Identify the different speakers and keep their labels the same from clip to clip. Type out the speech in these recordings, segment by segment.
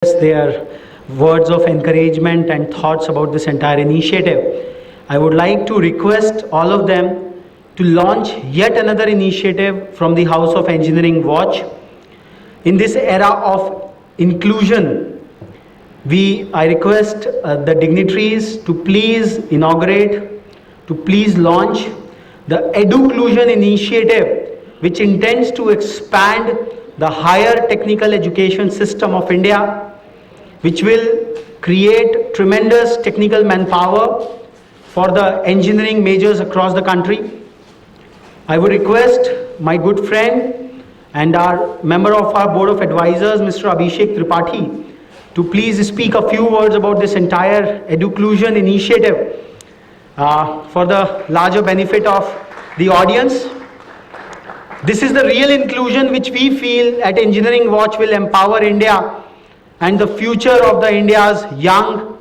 Speaker 1: their words of encouragement and thoughts about this entire initiative. I would like to request all of them to launch yet another initiative from the House of Engineering Watch. In this era of inclusion, I request the dignitaries to please inaugurate, to please launch the educlusion initiative, which intends to expand the higher technical education system of India, which will create tremendous technical manpower for the engineering majors across the country. I would request my good friend and our member of our Board of Advisors, Mr. Abhishek Tripathi, to please speak a few words about this entire educlusion initiative for the larger benefit of the audience. This is the real inclusion which we feel at Engineering Watch will empower India and the future of the India's young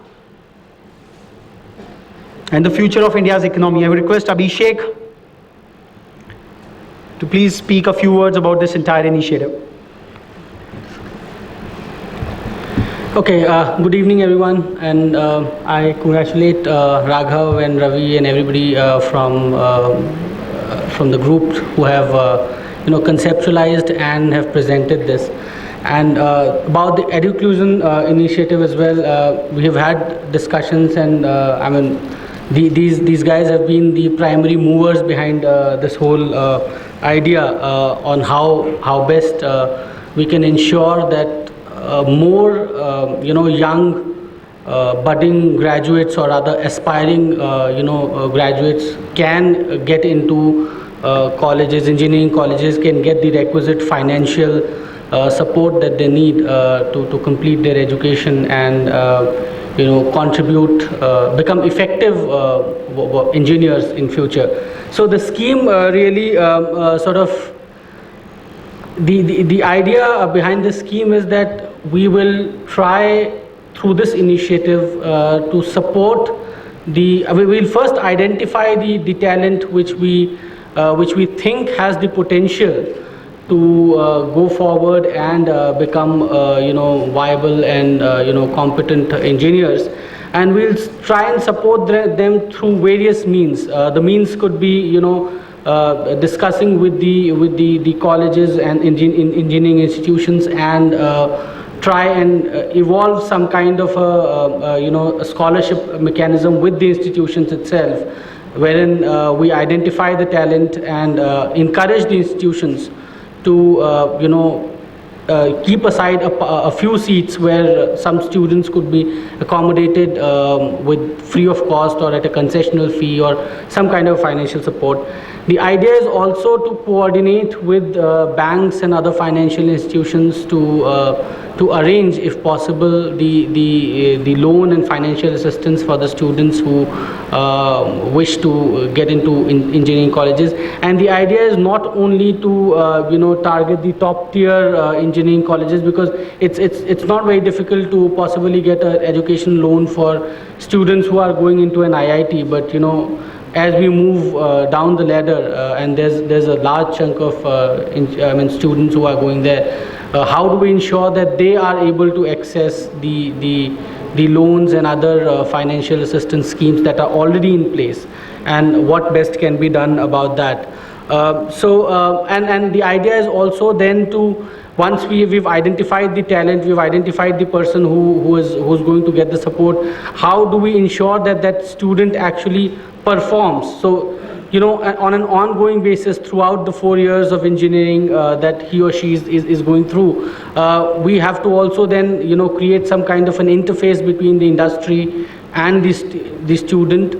Speaker 1: and the future of India's economy. I would request Abhishek to please speak a few words about this entire initiative.
Speaker 2: Okay, good evening everyone, and I congratulate Raghav and Ravi and everybody from the group who have conceptualized and have presented this. And about the educlusion initiative as well, we have had discussions, and I mean these guys have been the primary movers behind this whole idea on how best we can ensure that more young budding graduates or other aspiring graduates can get into colleges, engineering colleges, can get the requisite financial support that they need to complete their education and contribute, become effective engineers in future. So the scheme really sort of the idea behind this scheme is that we will try through this initiative to support we will first identify the talent which we think has the potential to go forward and become viable and competent engineers, and we'll try and support them through various means. The means could be discussing with the colleges and engineering institutions and try and evolve some kind of a scholarship mechanism with the institutions itself, wherein we identify the talent and encourage the institutions to keep aside a few seats where some students could be accommodated with free of cost or at a concessional fee or some kind of financial support. The idea is also to coordinate with banks and other financial institutions to arrange, if possible, the loan and financial assistance for the students who wish to get into engineering colleges. And the idea is not only to target the top tier engineering colleges, because it's not very difficult to possibly get an education loan for students who are going into an IIT, but as we move down the ladder and there's a large chunk of students who are going there, how do we ensure that they are able to access the loans and other financial assistance schemes that are already in place, and what best can be done about that. And the idea is also then to, once we've identified the talent, we've identified the person who's going to get the support, how do we ensure that that student actually performs? So on an ongoing basis throughout the 4 years of engineering that he or she is going through, we have to also then create some kind of an interface between the industry and the student,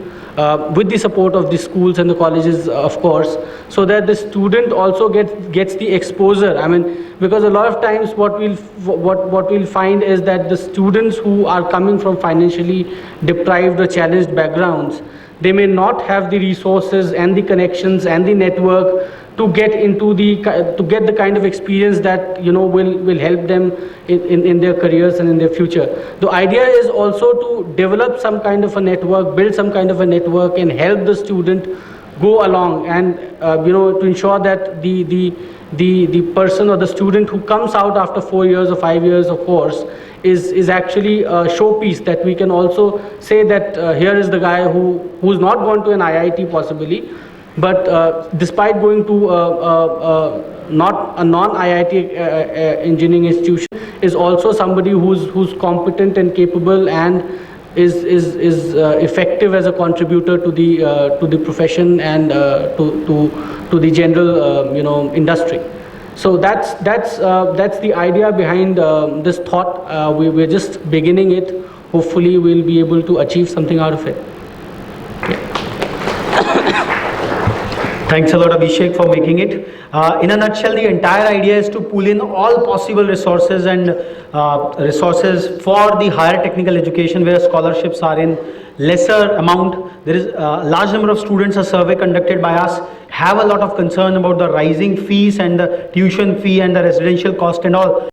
Speaker 2: with the support of the schools and the colleges, of course, so that the student also gets the exposure. I mean, because a lot of times what we'll find is that the students who are coming from financially deprived or challenged backgrounds, they may not have the resources and the connections and the network to get the kind of experience that will help them in their careers and in their future. The idea is also to develop some kind of a network, build some kind of a network, and help the student go along, and to ensure that the the person or the student who comes out after 4 years or 5 years of course is actually a showpiece, that we can also say that here is the guy who's not gone to an IIT possibly, but despite going to not a non-IIT engineering institution, is also somebody who's competent and capable and is effective as a contributor to the profession and to the general industry. So that's the idea behind this thought. We're just beginning it. Hopefully we'll be able to achieve something out of it.
Speaker 1: Thanks a lot, Abhishek, for making it. In a nutshell, the entire idea is to pull in all possible resources and resources for the higher technical education where scholarships are in lesser amount. There is a large number of students. A survey conducted by us have a lot of concern about the rising fees and the tuition fee and the residential cost and all.